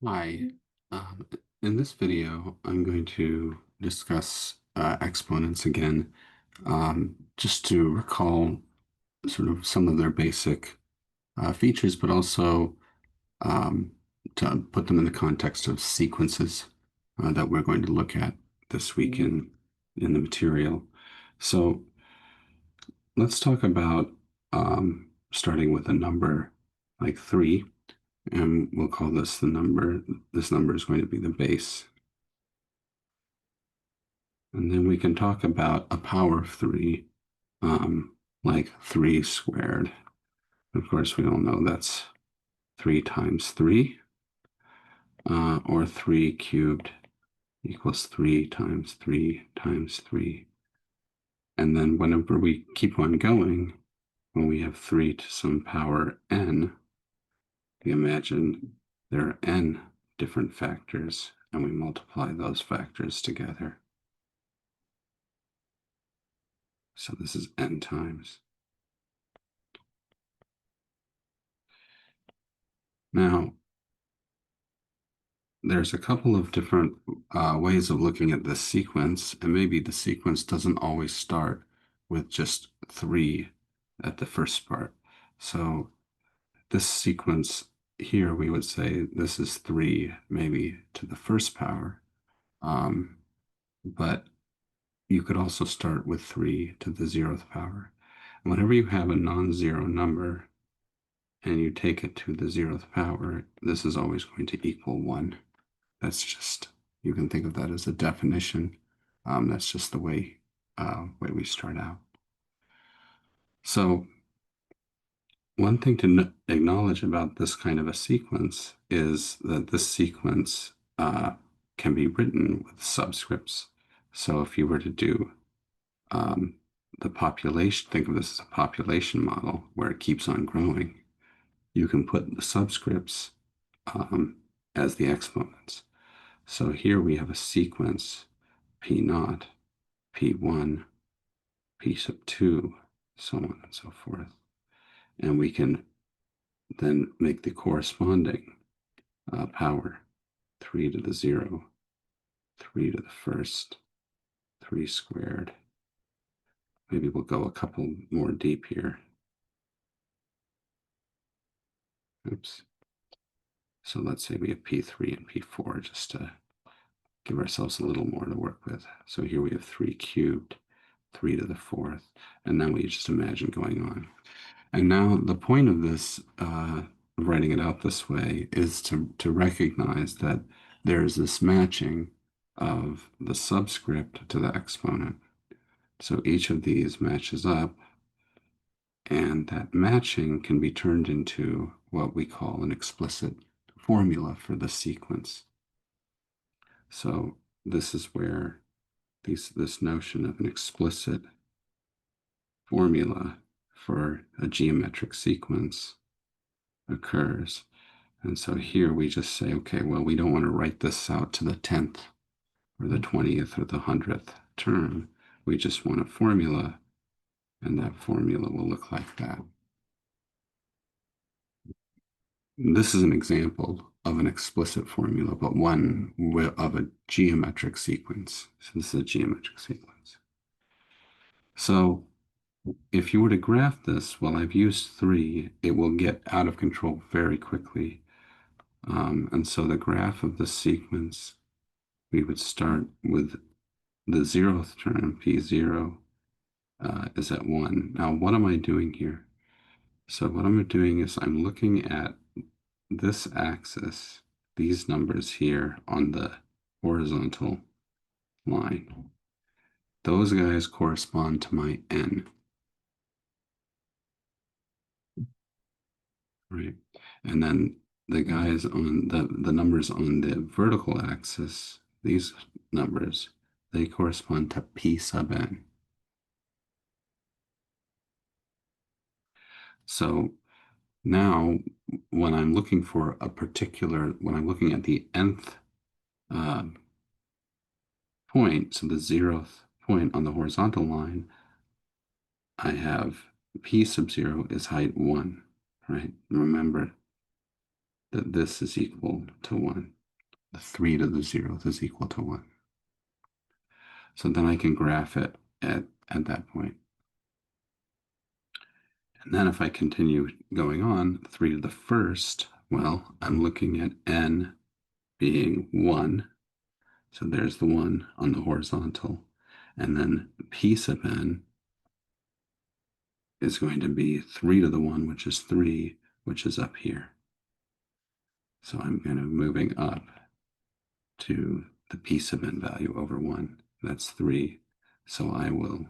Hi. Um, in this video, I'm going to discuss exponents again, just to recall sort of some of their basic features, but also um, to put them in the context of sequences that we're going to look at this week in the material. So let's talk about starting with a number like 3. And we'll call this the number. This number is going to be the base. And then we can talk about a power of 3, like 3 squared. Of course, we all know that's 3 times 3, or 3 cubed equals 3 times 3 times 3. And then whenever we keep on going, when we have 3 to some power n, we imagine there are n different factors, and we multiply those factors together. So this is n times. Now, there's a couple of different ways of looking at this sequence, and maybe the sequence doesn't always start with just 3 at the first part. So this sequence here, we would say this is 3 maybe to the first power, but you could also start with 3 to the 0th power. And whenever you have a non-zero number and you take it to the 0th power, this is always going to equal 1. That's just, you can think of that as a definition. That's just the way we start out. So one thing to acknowledge about this kind of a sequence is that this sequence can be written with subscripts. So if you were to do the population, think of this as a population model where it keeps on growing, you can put the subscripts as the exponents. So here we have a sequence P naught, P1, P sub 2, so on and so forth. And we can then make the corresponding power 3 to the 0, 3 to the first, 3 squared. Maybe we'll go a couple more deep here. Oops. So let's say we have P3 and P4 just to give ourselves a little more to work with. So here we have 3 cubed, 3 to the 4th, and then we just imagine going on. And now the point of this, writing it out this way, is to recognize that there's this matching of the subscript to the exponent. So each of these matches up, and that matching can be turned into what we call an explicit formula for the sequence. So this is where this notion of an explicit formula for a geometric sequence occurs. And so here we just say, okay, well, we don't want to write this out to the 10th or the 20th or the 100th term. We just want a formula, and that formula will look like that. This is an example of an explicit formula, but one of a geometric sequence. So this is a geometric sequence. So if you were to graph this, well, I've used 3, it will get out of control very quickly. And so the graph of the sequence, we would start with the 0th term, P0, is at 1. Now, what am I doing here? So what I'm doing is I'm looking at this axis, these numbers here on the horizontal line. Those guys correspond to my n, right? And then the guys on the numbers on the vertical axis, these numbers, they correspond to P sub n. So now when I'm looking for a particular, when I'm looking at the nth point, so the 0th point on the horizontal line, I have P sub 0 is height 1, right? Remember, that this is equal to 1. The 3 to the 0th is equal to 1. So then I can graph it at that point. And then if I continue going on, 3 to the 1st, well, I'm looking at n being 1. So there's the 1 on the horizontal. And then p sub n is going to be 3 to the 1, which is 3, which is up here. So I'm kind of moving up to the p sub n value over 1. That's 3. So I will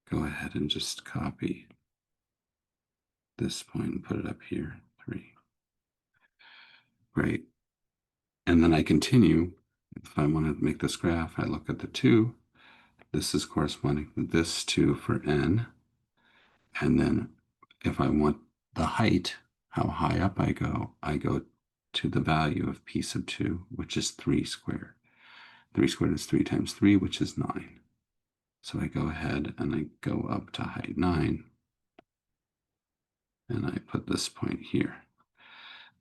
go ahead and just copy this point and put it up here, 3. Great. And then I continue. If I want to make this graph, I look at the 2. This is corresponding to this 2 for n. And then if I want the height, how high up I go to the value of p sub 2, which is 3 squared. 3 squared is 3 times 3, which is 9. So I go ahead and I go up to height 9. And I put this point here.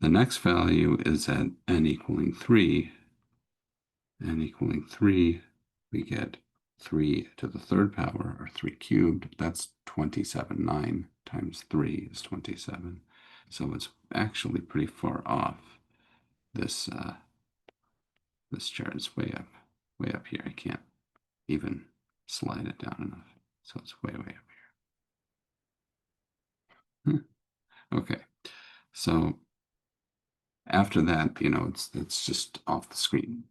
The next value is at n equaling 3. N equaling 3, we get 3 to the 3rd power, or 3 cubed. That's 27. 9 times 3 is 27. So it's actually pretty far off. This this chart is way up here. I can't even slide it down enough. So it's way up here. Okay. So after that, it's just off the screen.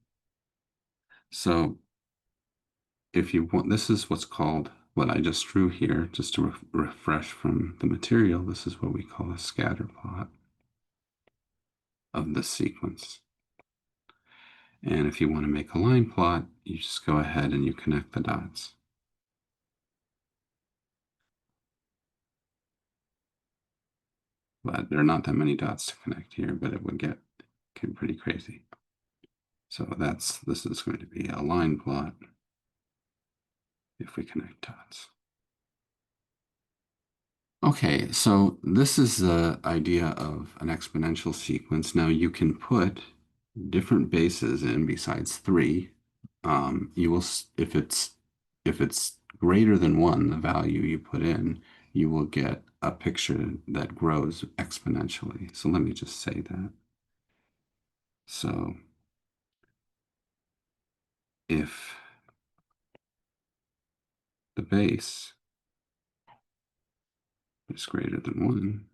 So if you want, this is what's called, what I just drew here, just to refresh from the material, this is what we call a scatter plot of this sequence. And if you want to make a line plot, you just go ahead and you connect the dots. But there are not that many dots to connect here, but it would get pretty crazy. So this is going to be a line plot if we connect dots. Okay, so this is the idea of an exponential sequence. Now you can put different bases in besides 3. You will, if it's greater than 1, the value you put in, you will get a picture that grows exponentially. So let me just say that. So if the base is greater than 1,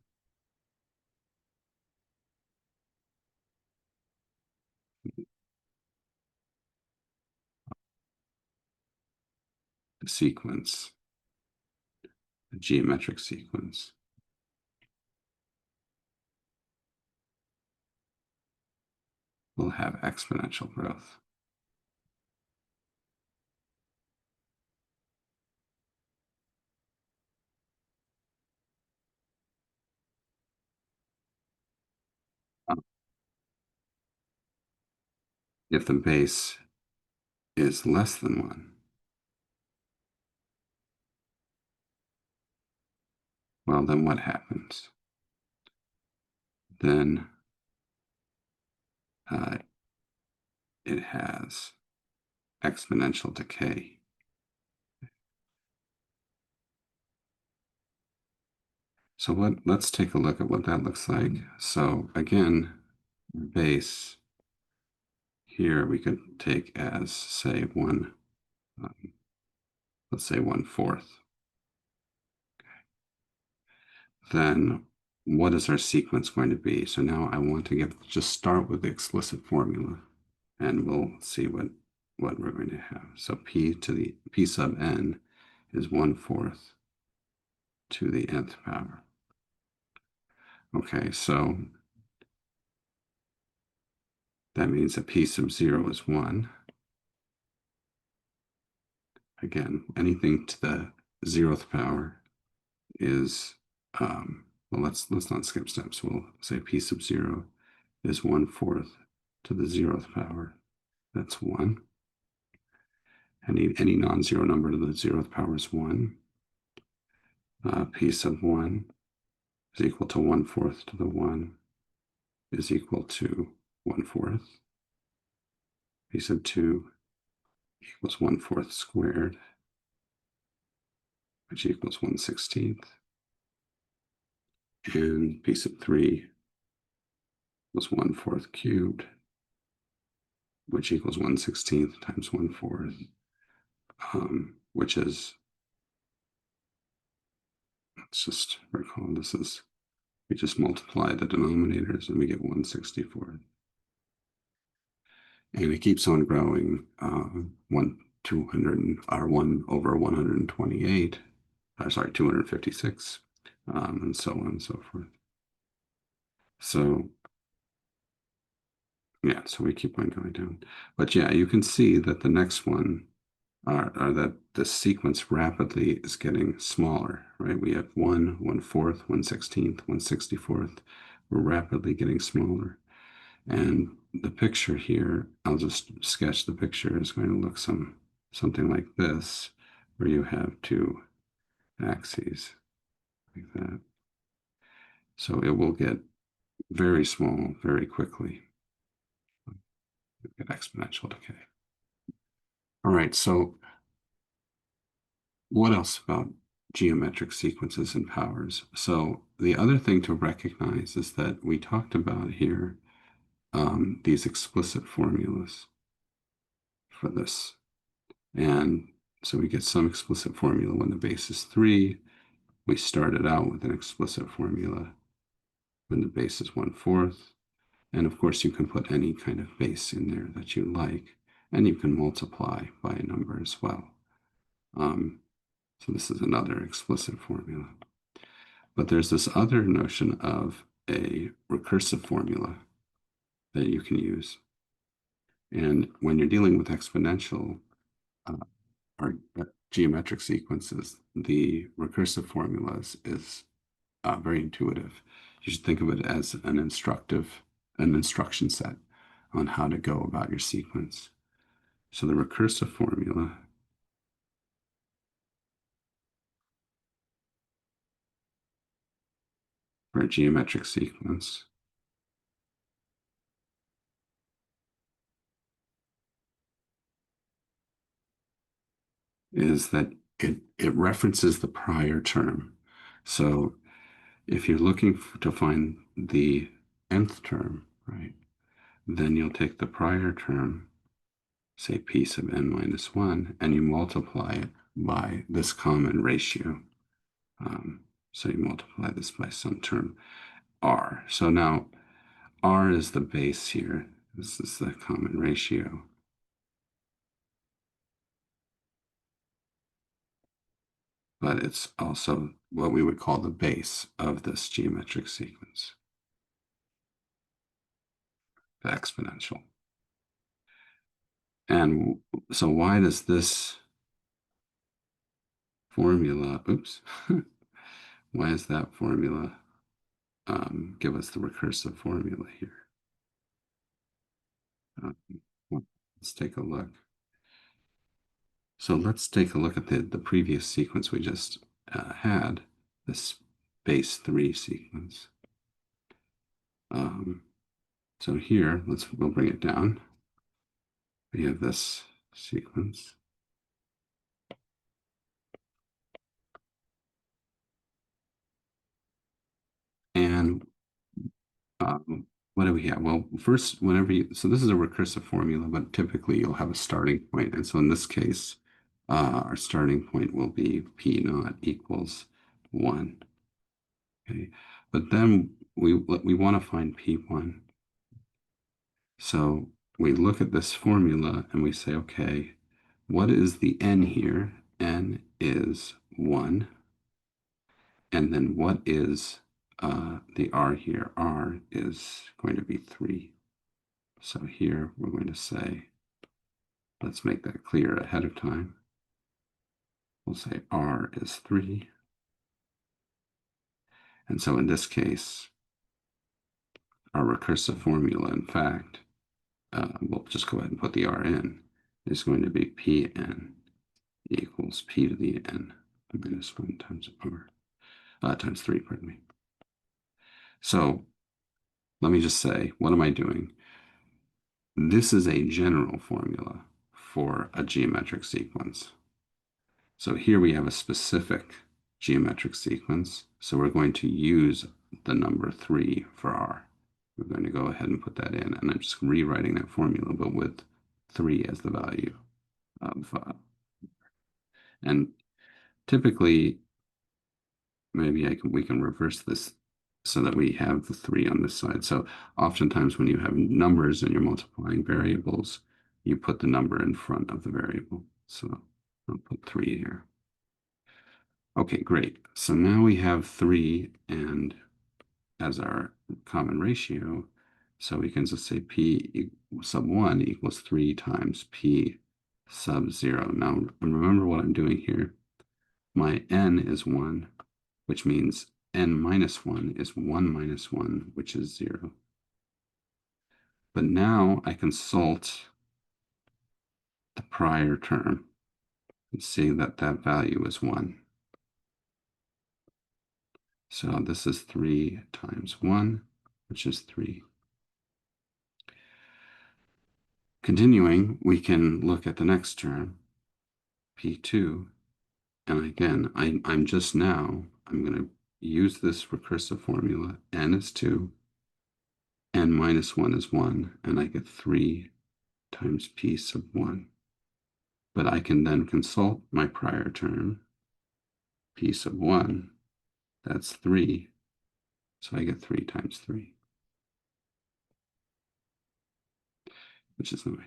the sequence, the geometric sequence, will have exponential growth. If the base is less than 1, well, then what happens? Then it has exponential decay. So let's take a look at what that looks like. So again, base here we could take as, say, let's say 1/4. Then what is our sequence going to be? So now I want to just start with the explicit formula, and we'll see what we're going to have. So p sub n is 1/4 to the nth power. Okay, so that means that p sub 0 is 1. Again, anything to the 0th power is, well, let's not skip steps. We'll say p sub 0 is 1/4 to the 0th power. That's 1. Any non-zero number to the 0th power is 1. P sub 1 is equal to 1/4 to the 1 is equal to 1/4. P sub 2 equals 1/4 squared, which equals 1/16. And P sub 3 equals 1/4 cubed, which equals 1/16 times 1/4, which is, let's just recall this is, we just multiply the denominators and we get 1/64. And it keeps on growing, 1/128, sorry, 256, and so on and so forth. So yeah, so we keep on going down. But yeah, you can see that the next one are that the sequence rapidly is getting smaller, right? We have 1/4, 1/16, 1/64. We're rapidly getting smaller. And the picture here, I'll just sketch the picture, is going to look something like this, where you have two axes like that. So it will get very small very quickly. Get exponential decay. All right, so what else about geometric sequences and powers? So the other thing to recognize is that we talked about here these explicit formulas for this. And so we get some explicit formula when the base is 3. We started out with an explicit formula when the base is 1/4. And of course, you can put any kind of base in there that you like, and you can multiply by a number as well. So this is another explicit formula. But there's this other notion of a recursive formula that you can use. And when you're dealing with exponential uh, or geometric sequences, the recursive formulas is very intuitive. You should think of it as an instruction set on how to go about your sequence. So the recursive formula for a geometric sequence is that it references the prior term. So if you're looking to find the nth term, right, then you'll take the prior term, say p sub n minus 1, and you multiply it by this common ratio. So you multiply this by some term r. So now r is the base here. This is the common ratio. But it's also what we would call the base of this geometric sequence, the exponential. And so why does this formula, oops, why does that formula give us the recursive formula here? Well, let's take a look. So let's take a look at the previous sequence we just had, this base 3 sequence. So here, we'll bring it down. We have this sequence. And what do we have? Well, first, so this is a recursive formula, but typically you'll have a starting point. And so in this case, our starting point will be P naught equals 1. Okay, but then we want to find P1. So we look at this formula and we say, okay, what is the n here? N is 1. And then what is the r here? R is going to be 3. So here we're going to say, let's make that clear ahead of time. We'll say r is 3. And so in this case, our recursive formula, in fact, we'll just go ahead and put the r in, is going to be Pn equals p to the n minus 1 times r, times 3, pardon me. So let me just say, what am I doing? This is a general formula for a geometric sequence. So here we have a specific geometric sequence. So we're going to use the number 3 for R. We're going to go ahead and put that in. And I'm just rewriting that formula, but with 3 as the value of, and typically, maybe we can reverse this so that we have the 3 on this side. So oftentimes when you have numbers and you're multiplying variables, you put the number in front of the variable. So I'll put 3 here. Okay, great. So now we have 3 and as our common ratio. So we can just say P sub 1 equals 3 times P sub 0. Now remember what I'm doing here. My n is 1, which means n minus 1 is 1 minus 1, which is 0. But now I consult the prior term and see that that value is 1. So this is 3 times 1, which is 3. Continuing, we can look at the next term, P2. And again, I'm going to use this recursive formula. N is 2, n minus 1 is 1, and I get 3 times P sub 1. But I can then consult my prior term, P sub 1, that's 3, so I get 3 times 3, which is the way.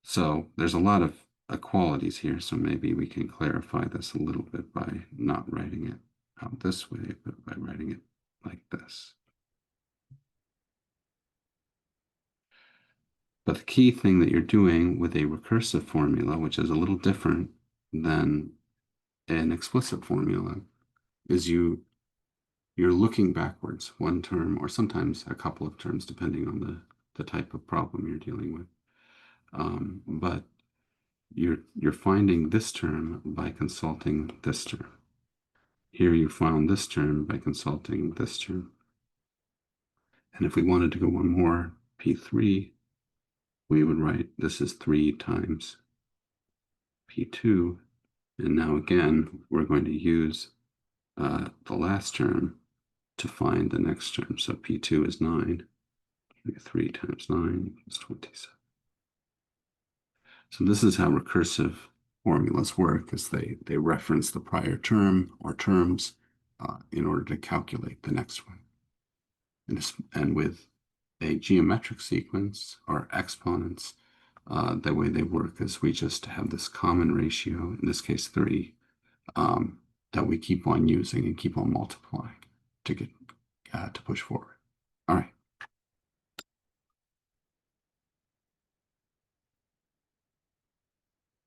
So there's a lot of equalities here, so maybe we can clarify this a little bit by not writing it out this way, but by writing it like this. But the key thing that you're doing with a recursive formula, which is a little different than an explicit formula, is you're looking backwards one term or sometimes a couple of terms, depending on the type of problem you're dealing with. But you're finding this term by consulting this term. Here you found this term by consulting this term. And if we wanted to go one more, P3, we would write this is 3 times P2. And now again, we're going to use the last term to find the next term. So P2 is 9. 3 times 9 is 27. So this is how recursive formulas work, is they reference the prior term or terms in order to calculate the next one. And with a geometric sequence or exponents, the way they work is we just have this common ratio, in this case 3, that we keep on using and keep on multiplying to get to push forward. All right.